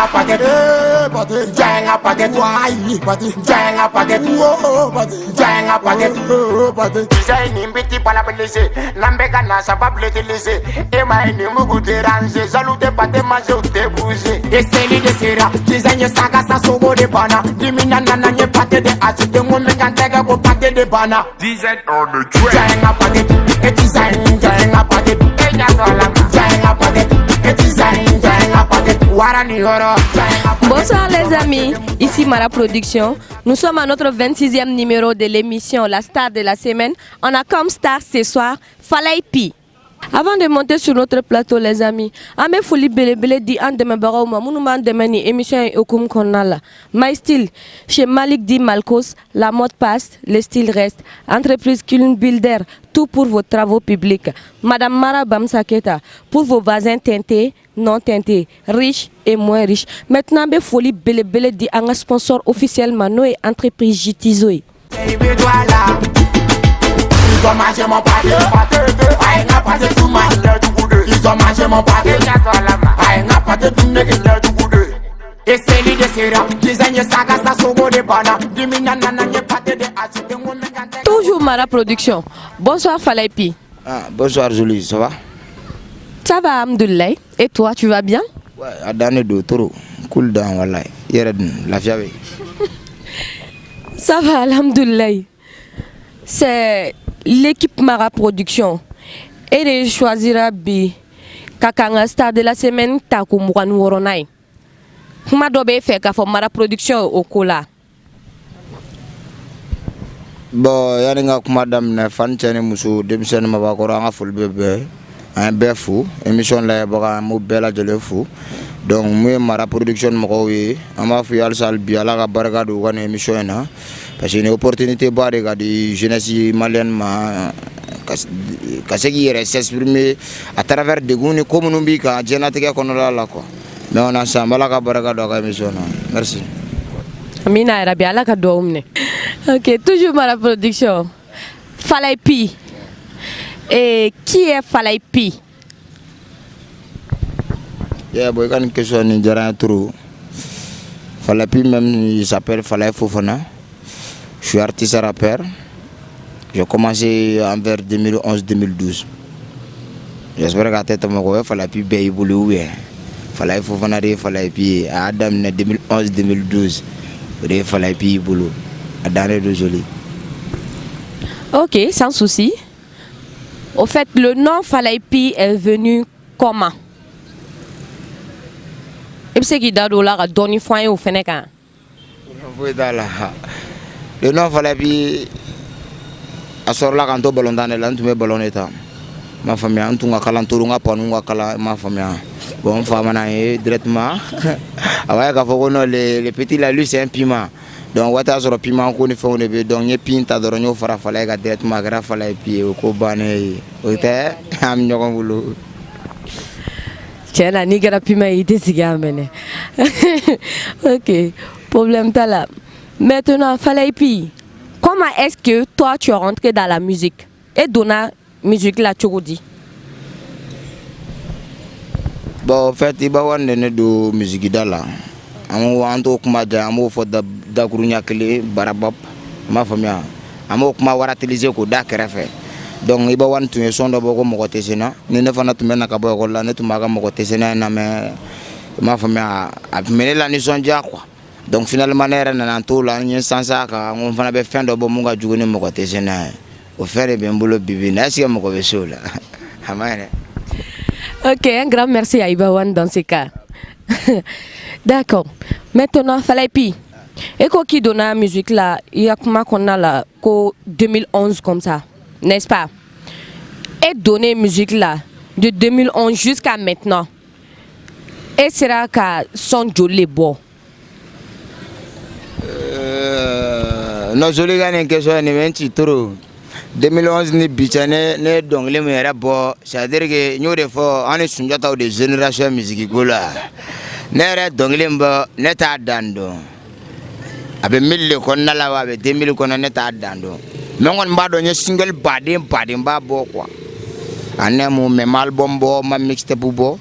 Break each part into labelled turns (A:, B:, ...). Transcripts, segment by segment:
A: Jenga paquet, jenga paquet, jenga paquet, jenga paquet. Design imbiti pana pelise, nambeka na sabable telise. Ema ni mugu déranger, salute pate manger ou te bouger. Esseli de sera, design saga sa sobo de bana. Dimina nana nye pate de achi, de mo mekantega ko pate de bana. Design on the track. Jenga paquet, et design, jenga paquet, enya sola. Jenga paquet, et design, jenga paquet. Warani horo.
B: Bonsoir les amis, ici Mara Production. Nous sommes à notre 26e numéro de l'émission La Star de la Semaine. On a comme star ce soir Falaye P. Avant de monter sur notre plateau les amis, ame foli belebele di andeme barauma munuma andeme ni émission okum konala. My Style chez Malik Di Malkos, la mode passe, le style reste. Entreprise Kiln Builder, tout pour vos travaux publics. Madame Mara Bamsaketa, pour vos voisins teintés, non teintés, riches et moins riches. Maintenant be foli belebele di anga sponsor officiel Mano et entreprise Jitizoe.
A: Ils ont mangé mon pâté, aïe n'a pas de tout mal. Ils ont mangé mon pâté, aïe n'a pas de tout nègre. Et c'est l'idée de sera, design saga sa sobo de bana. Dimina nana nye pâté de achi, de mon mégante.
B: Toujours Mara Production. Bonsoir Falaye P.
C: Ah, bonsoir Julie, ça va?
B: Ça va, Alhamdoulilah. Et toi, tu vas bien?
C: Ouais, Adane do Toro, cool down, wallahi. Yeredn, la fiabe.
B: Ça va, Alhamdoulilah. C'est l'équipe Mara Production. Et de choisir bi kakanga star de la semaine taku mouran woronai. Kuma dobe fait ka fo Mara Production au kola.
C: Bon, yaninga kuma damne fan chene musu demisen mabakora nga full bebe. Un bé fou, émission la baka mo bela jole fou. Donc moi Mara Production mako wi, ama fi al sal bi ala ka baraka do wan émission na. Parce que une opportunité ba de di jeunesse malienne ma kasegi s'exprimer à travers des gouni comme nous bi ka jenatike kono la quoi. Mais on a ça malaka baraka do ka émission na. Merci.
B: Amina Rabi ala ka do umne. OK, toujours Mara Production. Falaye P. Et qui est Falaye P?
C: Yeah, boy, quand une question ni dirait trop. Falaye P même il s'appelle Falaye Fofana. Je suis artiste rappeur. J'ai commencé en vers 2011-2012. J'espère qu'à tête mon Falaye P bay boulou. Falaye Fofana de Falaye P Adam 2011-2012. De Falaye P boulou. Adane de joli.
B: OK, sans souci. Au fait, le nom Falaye P est venu comment? Et c'est qui dado la doni foin au Feneka.
C: Le nom Falaye P a sorti la canto ballon dans le tu me ballon état. Ma famille, on tunga kalanturunga panunga kala ma famille. Bon, femme na directement. Avant qu'à faut les petits la lui c'est un piment. Donc wata sur piment ko ni fon be donc ye pinta do nyo fara Falaye ga directement gra Falaye P ko bané o te am nyoko bulu.
B: Tiens, ni gra piment ite siga mene. OK, problème ta là. Maintenant Falaye P, comment est-ce que toi tu es rentré dans la musique et donna musique la chogodi?
C: Bon, en fait, il va y avoir de musique là. Amo anto kuma ja amo fo da gurunya kele barabab ma famia amo kuma waratiliser ko da kerefe donc iba wan tu son do boko mo tesena ni ne fana tu mena ka bo ko la ne tu maga mo tesena na me ma famia a mene la ni son ja quoi donc finalement nere na to la ni sansa ka on fana be fin do bo mo ga jugoni mo tesena o faire be mbolo bibi na si mo ko be sola amane.
B: OK, un grand merci à Ibawan dans ce cas. D'accord. Maintenant, Falaye P. Et quoi qui donne la musique là, il y a comment qu'on a là, 2011 comme ça, n'est-ce pas? Et donner musique là, de 2011 jusqu'à maintenant. Et sera qu'à son joli beau.
C: Non, je l'ai gagné quelque chose, ni trop. 2011 ni bichane ne dongle me era bo c'est-à-dire que nous des fois on est sunjata de génération musique gola ne era dongle mba ne ta dando abe 1000 ko na la wa be 2000 ko na ne ta dando mais on ba do nye single badim ba bo quoi ane mo me album bo ma mixtape bo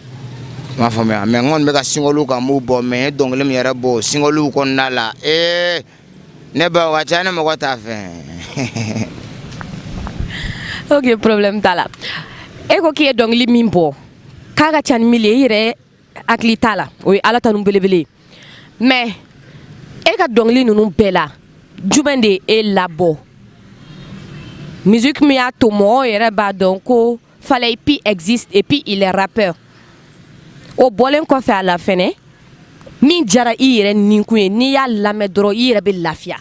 C: Ma faamuya mais ngon be ka singolu ka mu bo mais dongole mi yɛrɛ bɔ singolu kɔnɔna la ne ba wa ca ne mɔgɔ t'a fɛ.
B: Ok, problème t'a la. E ko k'i ye dɔnkili min bɔ k'a ka ca ni mili ye i yɛrɛ hakili t'a la o ye ala tanu belebele mais e ka dɔnkili ninnu bɛɛ la jumɛn de ye e labɔ musique min y'a to mɔgɔw yɛrɛ b'a dɔn ko Falaye P existe et puis il est rappeur o bɔlen kɔfɛ a la fɛnɛ min jara i yɛrɛ ninkun ye n'i y'a lamɛn dɔrɔn i yɛrɛ bɛ lafiya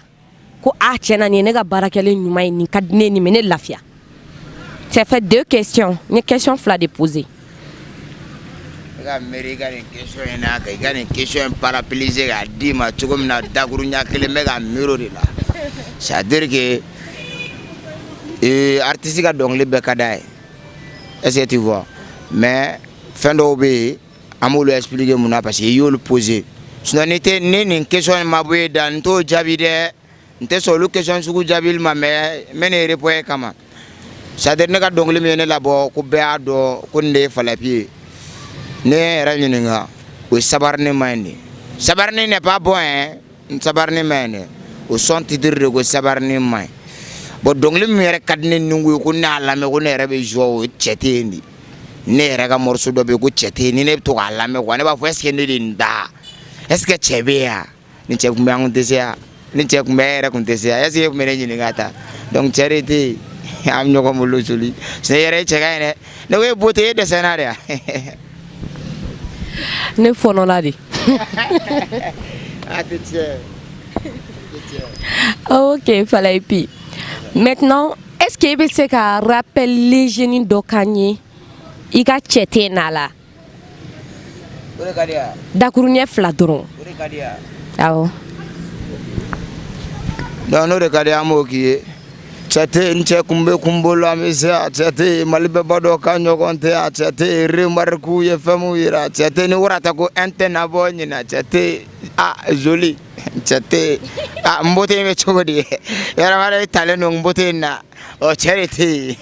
B: ko a tiɲɛna nin ye ne ka baarakɛlen ɲuman ye nin ka di ne ye nin bɛ ne lafiya. C'est fait 2 questions. Une question fila de poser.
C: I ka miiri i ka nin question in na i ka nin question in parapluiser k'a d'i ma cogo min na dakuru ɲɛ kelen bɛ ka miiri o de la. C'est à dire que artiste ka dɔnkili bɛɛ ka d'a ye. Est-ce que tu vois? Mais fɛn dɔw bɛ yen an b'olu expliquer mun na parce que i y'olu poser. Sinon ni nin question in ma bɔ e da n t'o jaabi dɛ n tɛ sɔn olu question sugu jaabili ma mais n bɛ nin répondre kama. C'est-à-dire ne ka dɔnkili min ye ne labɔ ko bɛɛ y'a dɔn ko nin de ye Falaye P ye ne yɛrɛ ɲininka o ye Sabarani main de Sabarani n'est pas bon hein Sabarani main de o son titre de ko Sabarani main bon dɔnkili min yɛrɛ ka di ne nungu ye ko ne y'a lamɛn ko ne yɛrɛ bɛ joie o cɛ tɛ yen de ne yɛrɛ ka morceau dɔ bɛ yen ko cɛ tɛ yen ni ne bɛ to k'a lamɛn quoi ne b'a fɔ est-ce que ne de nin da est-ce que cɛ bɛ yan ni cɛ kun bɛ an kun tɛ se yan ni cɛ kun bɛ e yɛrɛ kun tɛ se yan est-ce que e kun bɛ ne ɲininka ta donc cɛ de tɛ yen. Am ɲɔgɔn bolo joli c'est yɛrɛ cɛ ka ɲi dɛ ne ko e beauté e dɛsɛnna de ya
B: ne fɔnɔla de.
C: a tɛ tiɲɛ.
B: Ok, Falaye P. Maintenant, est-ce que bɛ se ka rappel légende dɔ k'an ye i ka cɛ tɛ na la.
C: O de ka di yan.
B: Dakuruɲɛ fila dɔrɔn.
C: O de ka di yan.
B: Awɔ.
C: donc n'o de ka di an b'o k'i ye. Cɛ tɛ n cɛ kun bɛ kun bolo an bɛ se yan cɛ tɛ yen Mali bɛɛ b'a dɔn ka ɲɔgɔn tɛ yan cɛ tɛ yen remarque ye fɛn min yira cɛ tɛ ni wara ta ko un tɛ na bɔ ɲina cɛ tɛ joli cɛ tɛ n beauté in bɛ cogo di yɛrɛ e talen don n beauté in na ɔ cɛ de tɛ yen.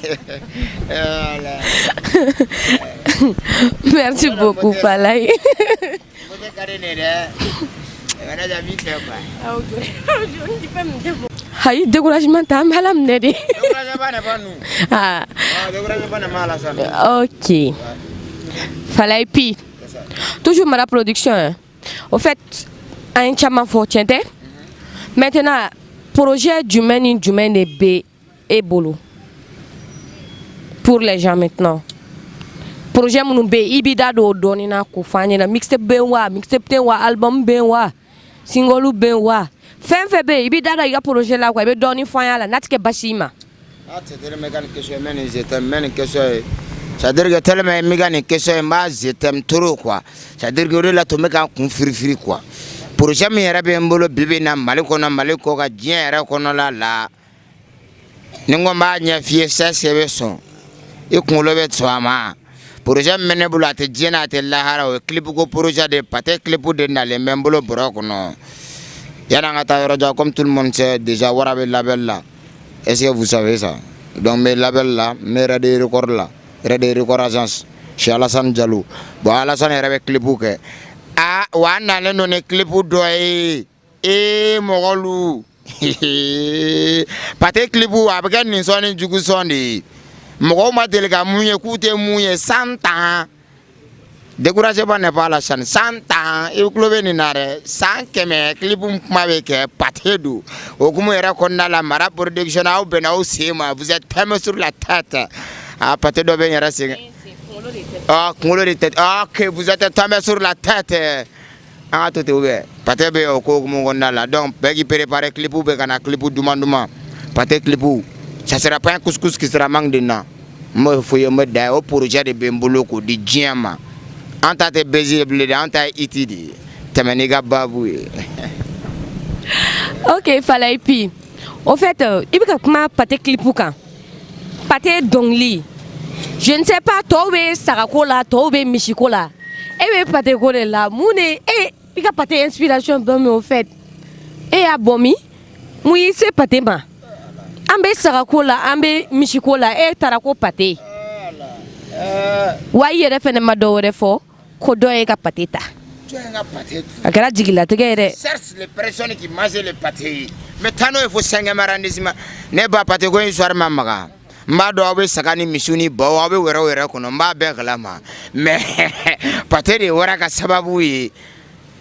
B: Merci beaucoup Falaye.
C: Beauté ka di ne dɛ kana ja min kɛ quoi.
B: Hayi découragement t'a an bɛ Ala minɛ de.
C: Découragement n'est pas nous.
B: Ah.
C: Découragement n'est pas Alassane.
B: Ok. Falaye P. Toujours Mara Production. Hein. Au fait, un caman fɔ tiɲɛ tɛ. Maintenant, projet jumɛn ni jumɛn de bɛ e bolo pour les gens maintenant. Projet minnu bɛ yen i b'i da don o dɔɔni na k'o f'an ɲɛna mixtape bɛ yen wa mixtape tɛ yen wa album bɛ yen wa single bɛ yen wa. Fɛn fɛn bɛ yen i b'i da don i ka projet la quoi i bɛ dɔɔni fɔ an y'a la n'a tɛ kɛ basi i ma.
C: C'est tellement une question c'est-à-dire que tellement une question ma je t'aime trop quoi c'est-à-dire que o de la to me kan kun firifiri quoi projet min yɛrɛ bɛ n bolo bibi na Mali kɔnɔ Mali kɔ ka diɲɛ yɛrɛ kɔnɔ la ni n ko n b'a ɲɛ f'i ye sɛsɛ bɛ sɔn i kunkolo bɛ sɔn a ma projet min bɛ ne bolo a tɛ diɲɛ na a tɛ lahara o ye clip ko projet de Pathé clip de nalen bɛ n bolo bɔrɔ kɔnɔ yan'an ka taa yɔrɔ jan comme tout le monde sait déjà wara bɛ label la est-ce que vous savez ça donc mes label là mes radio record là radio record agence chez Alassane Diallo bon Alassane yɛrɛ bɛ clip kɛ wa nalen don ni clip dɔ ye mɔgɔlu Pathé clip a bɛ kɛ nin sɔn ni jugu sɔn de ye mɔgɔw ma deli ka mun ye k'u tɛ mun ye 100 ans découragement n'est pas Alassane 100 ans i tulo bɛ nin na dɛ 100 clip kuma bɛ kɛ Pathé don o kuma yɛrɛ kɔnɔna la Mara Production aw bɛnna aw sen ma vous êtes tombé sur la tête Pathé dɔ bɛ n yɛrɛ sen kunkolo de tɛ ok vous êtes tombé sur la tête an ka to ten ou bien Pathé bɛ o ko hukumu kɔnɔna la donc bɛɛ k'i préparer clip bɛ ka na clip duman duman Pathé clip ça sera pas un couscous qui sera manque de na n m'o fɔ i ye n bɛ da ye o projet de bɛ n bolo k'o di diɲɛ ma an ta tɛ baiser bilen dɛ an ta ye hit de ye tɛmɛ n'i ka baabu ye.
B: Ok Falaye P. Au fait i bɛ ka kuma Pathé clip kan Pathé dɔnkili je ne sais pas tɔw bɛ sagako la tɔw bɛ misiko la e bɛ Pathé ko de la mun de i ka Pathé inspiration bɛ min au fait e y'a bɔ min mun y'i se Pathé ma an bɛ sagako la an bɛ misiko la e taara ko Pathé wa i yɛrɛ fɛnɛ ma dɔ wɛrɛ fɔ ko dɔ ye ka pate ta
C: Joyenga pâté.
B: a kɛra jigilatigɛ ye dɛ.
C: Certes, les personnes qui mangent le pâté. Mais tano il faut 5 arrondissement. Ne ba pâté ko histoire ma maga. Mba do abe sakani misuni bo abe wera kono mba be galama. Mais pâté de wara ka sababu yi.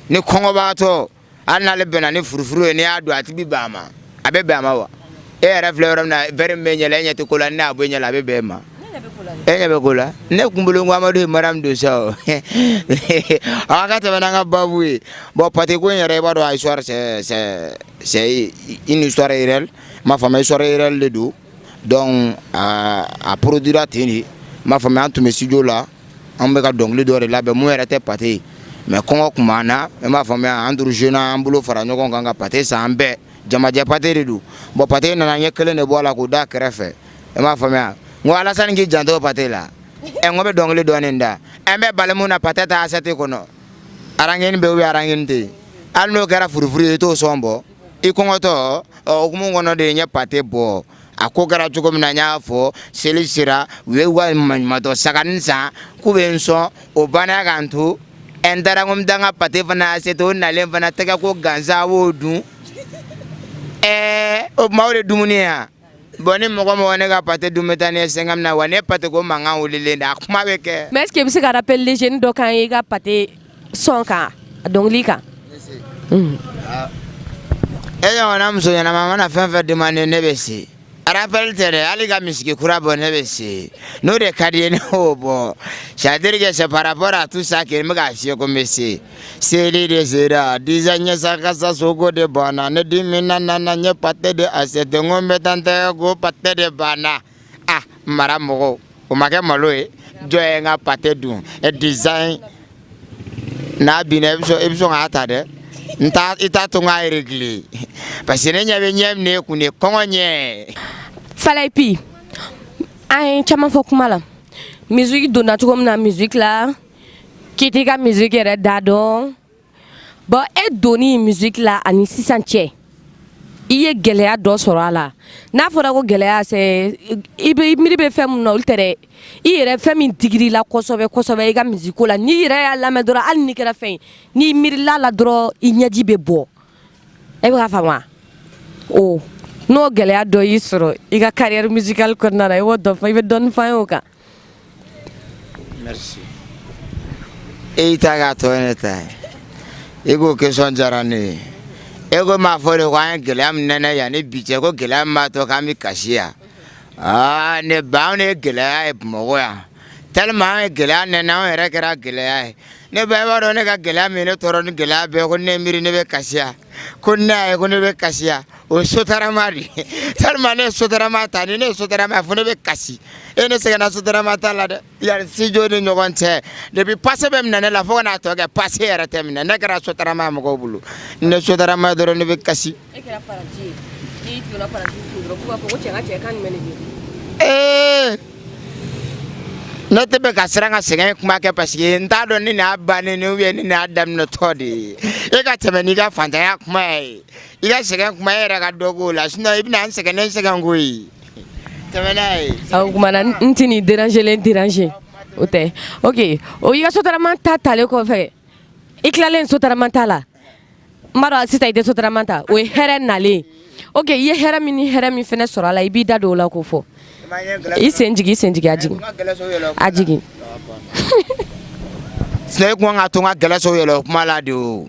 C: Ni kongo ba to ana le bena ni furufuru ni adu atibi bama. Abe bama wa. E refleur na very menyele nyete ko la na abe nyela abe bema. Enya bekola ne kumbulu ngwa do maram do so aka tabana babu bo pate ko nyere ba do histoire c'est une histoire réelle ma femme histoire réelle le do donc a produire tini ma femme en tout me studio là on be ka dongle do re la be mo erete pate mais kongo kumana ma femme en jeune en bulo fara nyoko nganga pate sa ambe jama je pate re do bo pate na nyekele ne bo la ko da krefe ma femme ngwala san ngi janto patela ngobe dongle do nenda embe balemuna patata asate kono arangeni be wi arangeni te alno gara furufuru to sombo ikongoto okumungono de nya pate bo akogara chuko mna nya fo selisira we wa mato sakansa kubenso obana gantu endara ngomdanga pate fana aseto na lemfana teka ko ganza wodu o mawre dumunia Bonne mogo ne ka pate dumetane sengam na wane pate ko manga ulile nda kuma beke.
B: Mais est-ce que vous rappelle les jeunes do kan yi ga pate son kan donc li kan.
C: Eya wana mso yana mama na fenfe demande ne besi. Rappel tere ali ga miski kura bo ne besi. No de kadie ne obo. Chadir ke se par rapport à tout ça que me ga fie ko mesi. C'est les désira disanya saka sa sogo de bana ne dimina nana nye pate de asete ngombe tante go pate de bana. Ah mara mogo o make maloe joyenga pate dun e design na bine ebso ngata de nta ita to nga régler parce que nya be nyem ne ku ne kongonye
B: Fallait pi ay chama fo kuma la musique donna to comme na musique là qui était ga musique era dado bon et doni musique là ani 600 tché iye geleya do soro ala na fora ko geleya c'est ibe miribe fem no ultere ire fem digri la kosobe ga musique la ni ire ala medora al ni kera fe ni mirila la dro inyaji be bo e ba fama oh no geleya do yisoro iga carrière musicale ko na ray wodo fa ibe don fa yoka.
C: Merci. E taga to eneta ego ke son jarane ego ma fore kwa gelam nene ya ne biche ko gelam ma to kami kashia ne ba ne gelaya e mo ya tellement gelaya ne na ere kera gelaya ne ba ba do ne ka gelaya me ne toro ne gelaya be ko ne miri ne be kashia ko ne ko ne be kashia o sotara mari tellement ne sotara mata ne sotara ma fo ne be kashi e ne se na sotara mata la de ya si jodi no gonte depuis passer même ne la fo na to ga passer era temina ne kera sotara ma mo ko bulu ne sotara ma do ne be kashi
B: E kera paraji ni tu na paraji tu ro ko chenga kan mene
C: ne te be kasranga senga kuma ke parce que nta do ni na bane ni wi ni na adam no todi e ka teme ni ga fanta ya kuma e ga senga kuma era ga dogo la sino ibna an senga ne senga ngui teme nai
B: au kuma na ntini déranger ote OK o yiga sotara manta tale ko fe iklalen sotara manta la mara sita ide sotara manta o here nale OK ye here mi fene sora la ibi da do la ko fo isenjigi ajigi
C: snake wanga tunga gelaso yelo kumala do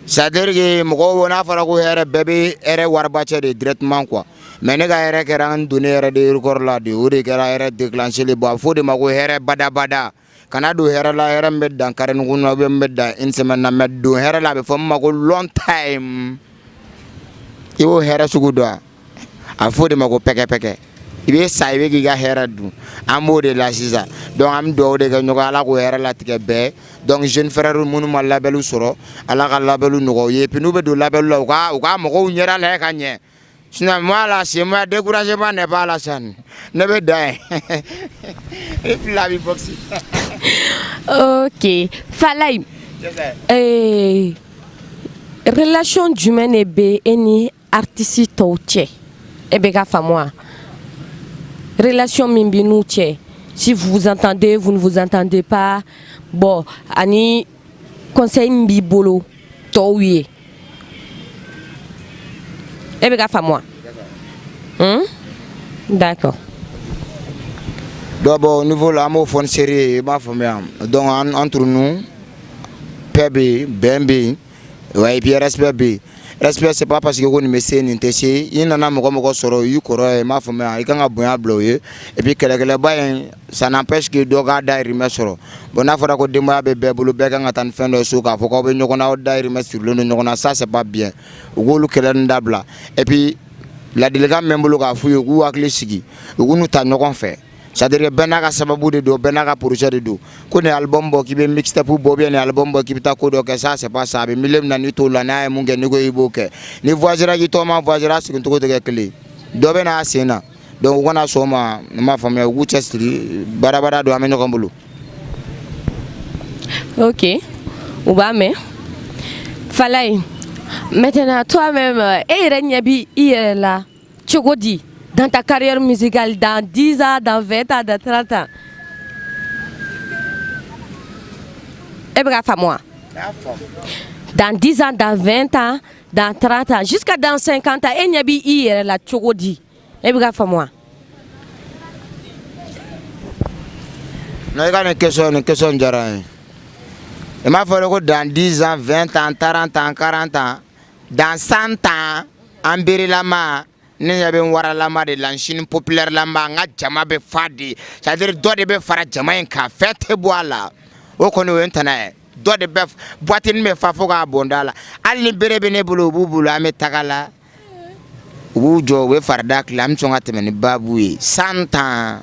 C: saderge mogo wona fara ko here bebe ere warbache de directement quoi mais ne ga here keran donner de record la de o de gara here déclencher le bo fo de mago here bada kana do here la here meddan karen nguno be medda une semaine na meddo here la be fo mago long time iwo here sugudo a fo de mago peke ibe saibe giga hera du amode la sisa donc am do de ko ala ko hera la tike be donc jeune frère munu ma labelu soro ala ka labelu no ye pinu be do labelu la ka mo ko nyera la ka nye sina mala c'est moi décourager pas ne pas la scène ne be dai et puis la boxi
B: OK falay relation humaine e be eni artiste touche e be ga famwa relation min bi nou che Si vous vous entendez, vous ne vous entendez pas. Bon, ani conseil mbibolo towie. Eh bien, moi. D'accord.
C: D'abord, au niveau de l'amour fond série, donc entre nous, PB, BMB, ouais, et puis respect. Respect, c'est pas parce que vous me savez, il y en a qui sont et puis ça n'empêche que Doga d'ailleurs sur. Bon, il faut que demain ça c'est pas bien. Et puis la délégation même le fouille ou à l'issigi, ou nous t'en fait. C'est-à-dire benaka sababu de do benaka projet de do kone album bo ki be mixtape bo bien album bo ki bita ko do que ça c'est pas ça be milem na ni to la na mu ngeni ko iboke ni voisira ki to ma voisira si to ko de kele do be na asena donc wana soma ma famille wu chestri barabara do amenyo kambulu.
B: OK. Oubame. Falay. Maintenant toi-même Renyabi hier là Tchogodi dans ta carrière musicale, dans 10 ans, dans 20 ans, dans 30 ans. Et bref à moi. Dans 10 ans, dans 20 ans, dans 30 ans, jusqu'à dans 50 ans, et n'y a pas hier la Tchogodi. Et bref à moi.
C: Non, il y a une question de jarre. Il m'a fallu que dans 10 ans, 20 ans, 40 ans, 40 ans, dans 100 ans, en Bérilama, ne yabe wara lama de lanchine populaire lama nga jama be fadi c'est-à-dire do de be fara jama en ka fete boala o kono wentana do de be boatine me fa foga bondala alni berebe ne bulu bubulu ame tagala wujo we farda klam songa temeni babuyi 100 ans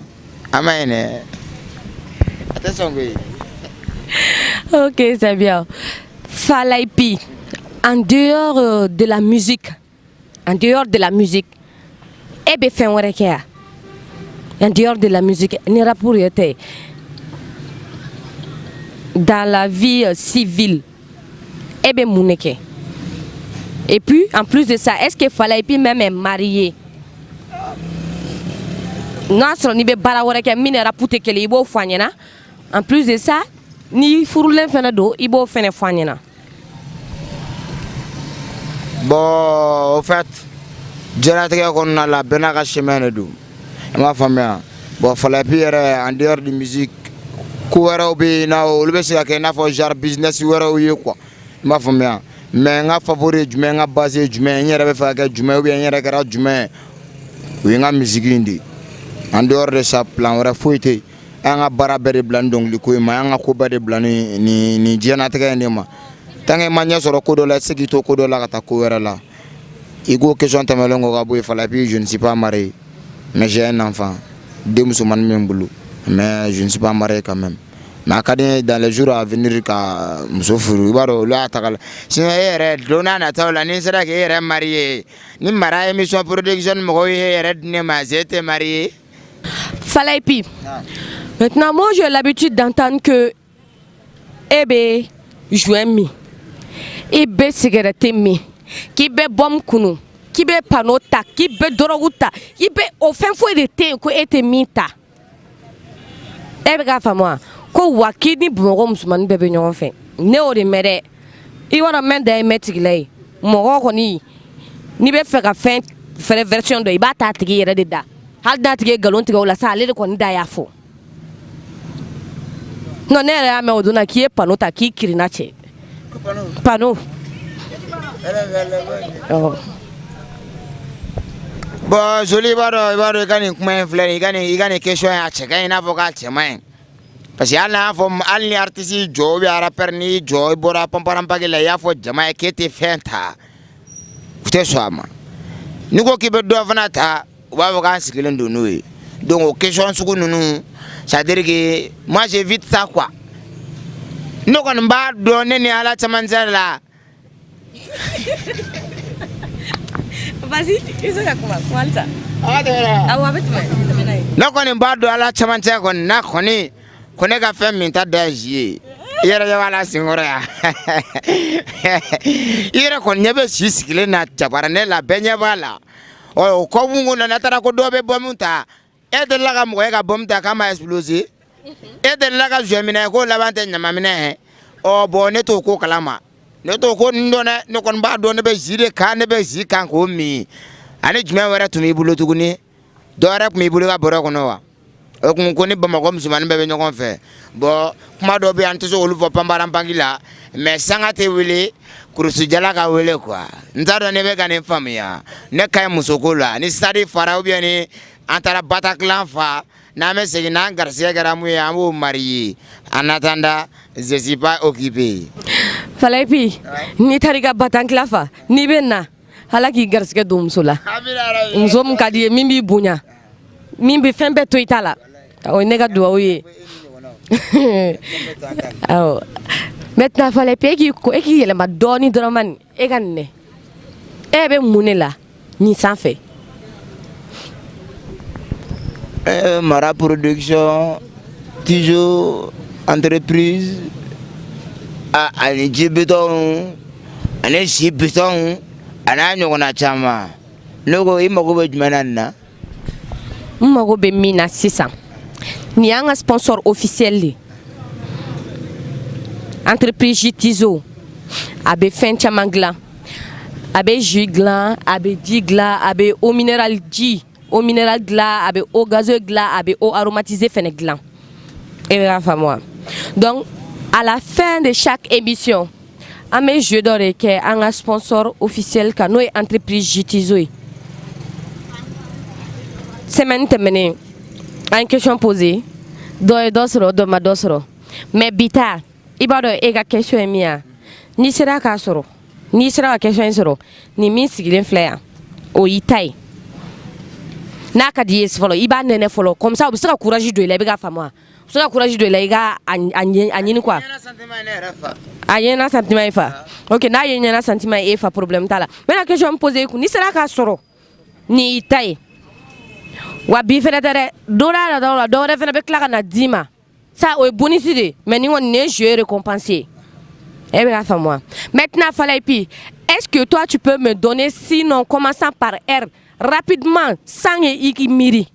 C: amaine attention oui.
B: OK, c'est bien. Falay P, en dehors de la musique, et bien fait en dehors de la musique, n'est pas pour être dans la vie civile, et bien mouneke. Et puis en plus de ça, est-ce que Falay P même est marié? Non, ce n'est pas bara que minera pour te que les beaux fanyena. En plus de ça, ni furulen fena do ibo fene fanyena.
C: Bon, au fait, on a la benaka chemin de ma famille. Bon, Falay P en dehors de musique, couverts obi na o le besi ka na fo jar business wera o ye quoi. Ma famille. Mais nga favori du nga basé du mais nyere be fa ka du mais ou bien nyere ka du mais. Oui nga musique indi. En dehors de ça plan wera foité. Nga barabere blandong liko ma nga ko bare blani ni diana tega ndema. Tangue manya soro kodo la sekito kodo la kata couverts là. Igo question tamelongo ka boy Falay P je ne suis pas marié. Mais j'ai un enfant. Deux musulmans membulu. Mais je ne suis pas marié quand même. Mais dans les jours à venir, quand je suis sinon, Dona Nataola, ni sera qui est marié. Ni marié, mission production, j'étais marié.
B: Falay P. Maintenant, moi j'ai l'habitude d'entendre que Ebe jouemi, Ebe cigarette mi, qui be bom kunu, qui be panota, qui be doroguta, qui be au fin fouet de thé, qui était mita. Ebe gafa moi. Ko wakini bongo musulmani bebe ɲɔgɔn fɛ ne o de mɛn dɛ I wara mɛn da mɛn tigila ye mɔgɔ kɔni n'i bɛ fɛ ka fɛn fɛrɛ version dɔ I b'a ta tigi yɛrɛ de da hali n'a tigi ye galon tigɛ o la sa ale de kɔni da y'a fɔ non ne yɛrɛ y'a mɛn o don na k'i ye pano ta k'i kirina cɛ pano
C: bon joli b'a dɔn I ka nin kuma in filɛ I ka nin question a cɛ ka ɲi I n'a fɔ k'a cɛ man ɲi. Parce que hali ni artiste jɔ ou bien rappeur ni jɔ I bɔra pamparanpage la I y'a fɔ jama ye k'e tɛ fɛn ta u tɛ sɔn a ma n'i ko k'i bɛ dɔ fana ta u b'a fɔ k'an sigilen don n'o ye donc o question sugu ninnu c'est à dire que moi j'évite ça quoi ne kɔni b'a dɔn ne ni Ala cɛmancɛ la.
B: Vas-y, il se kuma ça.
C: Ne kɔni b'a dɔn Ala cɛmancɛ kɔni na kɔni ko ne ka fɛn min ta da ye I yɛrɛ ɲɛ b'a la senkɔrɔ yan I yɛrɛ kɔni ɲɛ bɛ si sigilen na jabara ne la bɛɛ ɲɛ b'a la o kɔ mun kɔnɔ n'a taara ko dɔ bɛ bɔ mun ta e de la ka mo ka bombe ta ka ma exploser e de la ka jemina ko la bante nyama mine o bo ne to ko kalama ne to ko ndone ne kon ba do ne be jide ka ne be ji kan ko mi ani juma wara tumi bulo tuguni do ara mi bulo ka boro ko no wa o ko ni Bamako musulman be nyokon fe bo kuma do be antiso olu fo pambara pangila mais sanga te wele kurusu jala ka wele quoi ndaro ne be kan famia ne kay musoko la ni stadi fara ou bien ni antara Bataclan fa na me segina garcia garamu ya amu marié en attendant je suis pas occupé
B: Fallait pi ni tariga Bataclan fa ni benna halaki garcia dum sula nzom kadi mimbi bunya mimbi fembe to itala o nega do oye aw maintenant fallait pi ki yele ma doni droman e ganne e be munela ni sans fait
C: Mara production toujours entreprise ani jibiton ani shibiton ana nyona chama logo imako be jumanana
B: mmago be mina sisa ni anga sponsor officiel li entreprise Jitizo abe fencha mangla abe jigla abe digla abe eau minéral G eau minéral gla abe eau gazeux gla abe eau aromatisée fene gla et moi donc à la fin de chaque émission ame jeu d'or ke anga sponsor officiel ka no entreprise Jitizo semaine terminée une question posée dosro mais bita ibado ega question mia ni sera ka soro ni sera question soro ni mi sigilen flea o itai na ka di follow iba nene follow comme ça obsera courage de la bega fama obsera courage de la iga anyini quoi ayena sentiment ifa OK na yena sentiment ifa problème tala mais la question posée ni sera ka soro ni itai wa bi fere tere dola la dola fere be klaka na dima ça o bonicide mais ni on ne je récompenser eh bien moi maintenant fallait puis est-ce que toi tu peux me donner sinon commençant par R rapidement sans miri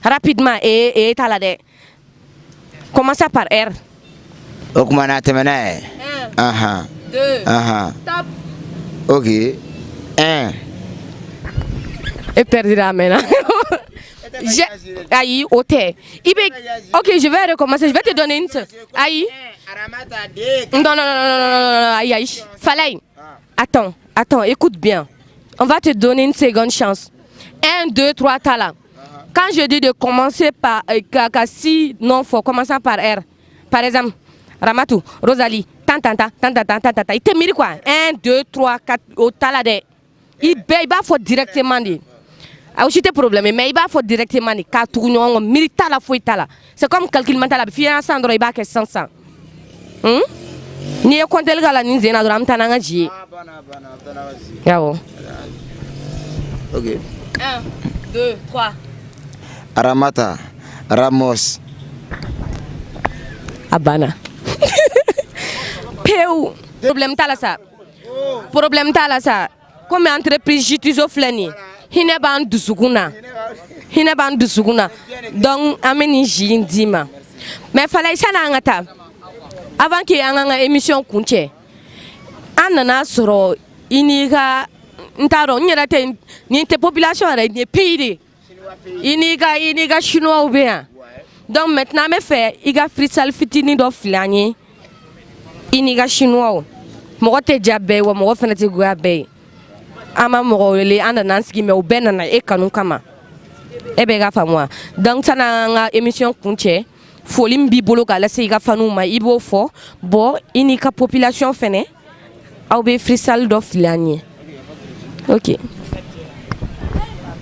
B: rapidement et talade commençant par R
C: okumana temena
B: 1 2 top
C: OK 1
B: et perdira maintenant Aïe, OK, je vais recommencer. Je vais te donner une seule. Aïe. Non, aïe. Fallait. Attends, écoute bien. On va te donner une seconde chance. 1, 2, 3, tala. Quand je dis de commencer par si non, faut commencer par R. Par exemple, Ramatou, Rosalie, tanta. Il te mire quoi? 1, 2, 3, 4, au tala de. Il va faut directement dire. Aussi tes problèmes mais il va faut directement ni ka tuunyo milita la foi tala c'est comme calcul mental la fiana sandro il va que 500 ni e kontel gala ni zena do amta nga ji yawo
C: OK
B: 1 2 3
C: Aramata Ramos
B: Abana peu problème tala ça comme entreprise Jitizo flani hine ban dusukuna donc ameni jindima mais fallait ça na ngata avant que anga émission kunche anana soro iniga ntaro nyera te ni te population ara ni pays iniga chinois ou bien donc maintenant me fait iga freestyle fitini do flani iniga chinois mo te jabe wo mo fenete guabe ama mogole anda nanski me obena na e kanu kama ebe ga famwa donc sana nga émission kunche folim bi bolo ga la se ga fanu ma ibo fo bo inika population fene au be freestyle do filani OK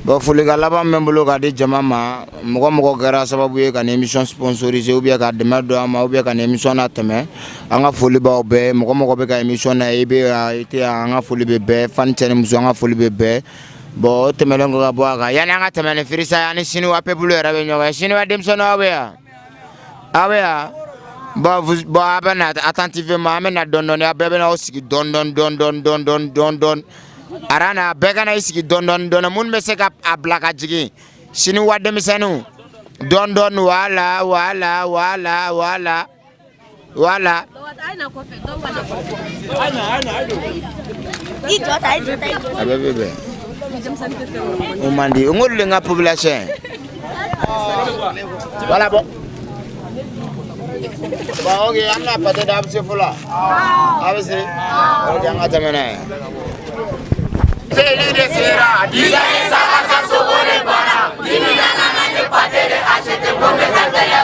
C: bon foli ga laba membolo ga de jamama mo gara sababu e kan émission sponsorisée ou bien ga demande ama ou bien kan émission na teme anga foli ba obe mo be ga émission na ebe été anga foli be fan tene muso anga foli be bo teme longo ga bo ga yana anga teme ne firisa yani sinu wa pebulu rabe nyoga sinu wa demso no awe bo abana attentivement amena dondon ya bebe na osiki don arana begana isiki don mun be se ka ablaka jigi sini wa denmisɛnninw dɔɔni dɔɔni voilà voilà voilà voilà voilà. Abebe. O mandi, on ngol nga population. Voilà bon. Bon, ok, on n'a pas de dame c'est là. Ah oui, c'est. On vient à terminer. C'est l'idée sera, déjà ça va ça se voler bara. Il y a la main de pas de acheter pour mettre la